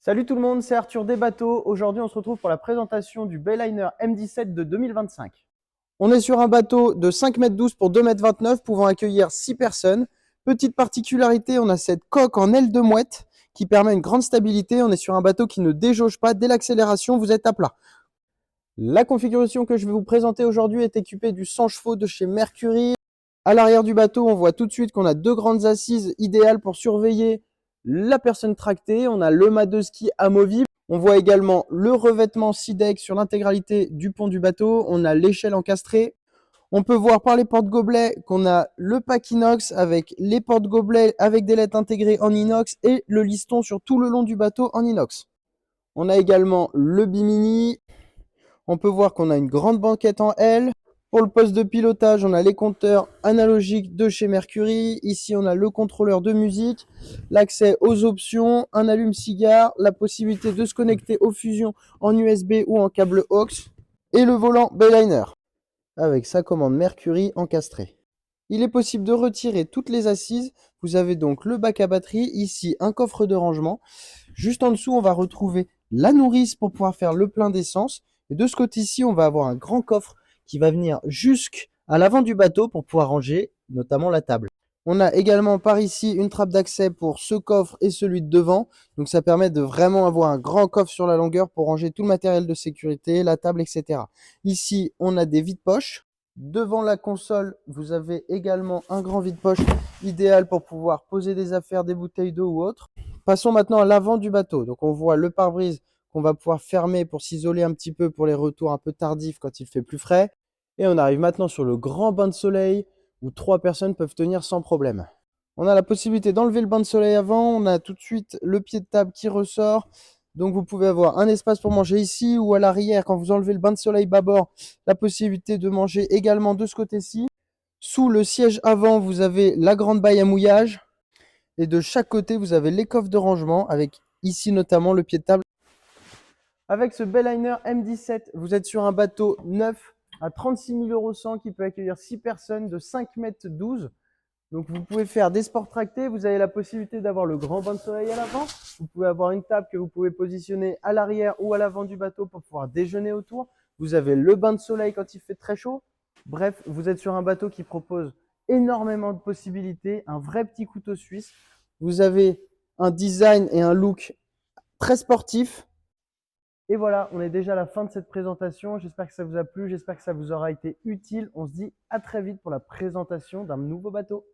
Salut tout le monde, c'est Arthur des bateaux. Aujourd'hui, on se retrouve pour la présentation du Bayliner M17 de 2025. On est sur un bateau de 5,12 m pour 2,29 m pouvant accueillir 6 personnes. Petite particularité, on a cette coque en aile de mouette qui permet une grande stabilité. On est sur un bateau qui ne déjauge pas. Dès l'accélération, vous êtes à plat. La configuration que je vais vous présenter aujourd'hui est équipée du 100 chevaux de chez Mercury. À l'arrière du bateau, on voit tout de suite qu'on a deux grandes assises idéales pour surveiller la personne tractée. On a le mât de ski amovible. On voit également le revêtement SeaDeck sur l'intégralité du pont du bateau. On a l'échelle encastrée. On peut voir par les porte-gobelets qu'on a le pack inox avec les porte-gobelets avec des lettres intégrées en inox et le liston sur tout le long du bateau en inox. On a également le bimini. On peut voir qu'on a une grande banquette en L. Pour le poste de pilotage, on a les compteurs analogiques de chez Mercury. Ici, on a le contrôleur de musique, l'accès aux options, un allume-cigare, la possibilité de se connecter aux fusions en USB ou en câble aux et le volant Bayliner avec sa commande Mercury encastrée. Il est possible de retirer toutes les assises. Vous avez donc le bac à batterie, ici un coffre de rangement. Juste en dessous, on va retrouver la nourrice pour pouvoir faire le plein d'essence. Et de ce côté-ci, on va avoir un grand coffre qui va venir jusqu'à l'avant du bateau pour pouvoir ranger notamment la table. On a également par ici une trappe d'accès pour ce coffre et celui de devant. Donc ça permet de vraiment avoir un grand coffre sur la longueur pour ranger tout le matériel de sécurité, la table, etc. Ici, on a des vides-poches. Devant la console, vous avez également un grand vide-poche idéal pour pouvoir poser des affaires, des bouteilles d'eau ou autre. Passons maintenant à l'avant du bateau. Donc on voit le pare-brise qu'on va pouvoir fermer pour s'isoler un petit peu pour les retours un peu tardifs quand il fait plus frais. Et on arrive maintenant sur le grand bain de soleil où 3 personnes peuvent tenir sans problème. On a la possibilité d'enlever le bain de soleil avant. On a tout de suite le pied de table qui ressort. Donc vous pouvez avoir un espace pour manger ici ou à l'arrière quand vous enlevez le bain de soleil bâbord, la possibilité de manger également de ce côté-ci. Sous le siège avant, vous avez la grande baille à mouillage. Et de chaque côté, vous avez les coffres de rangement avec ici notamment le pied de table. Avec ce Bayliner M17, vous êtes sur un bateau neuf à 36 000 € 100 qui peut accueillir 6 personnes de 5,12 m. Donc vous pouvez faire des sports tractés, vous avez la possibilité d'avoir le grand bain de soleil à l'avant, vous pouvez avoir une table que vous pouvez positionner à l'arrière ou à l'avant du bateau pour pouvoir déjeuner autour. Vous avez le bain de soleil quand il fait très chaud. Bref, vous êtes sur un bateau qui propose énormément de possibilités, un vrai petit couteau suisse. Vous avez un design et un look très sportif. Et voilà, on est déjà à la fin de cette présentation. J'espère que ça vous a plu, j'espère que ça vous aura été utile. On se dit à très vite pour la présentation d'un nouveau bateau.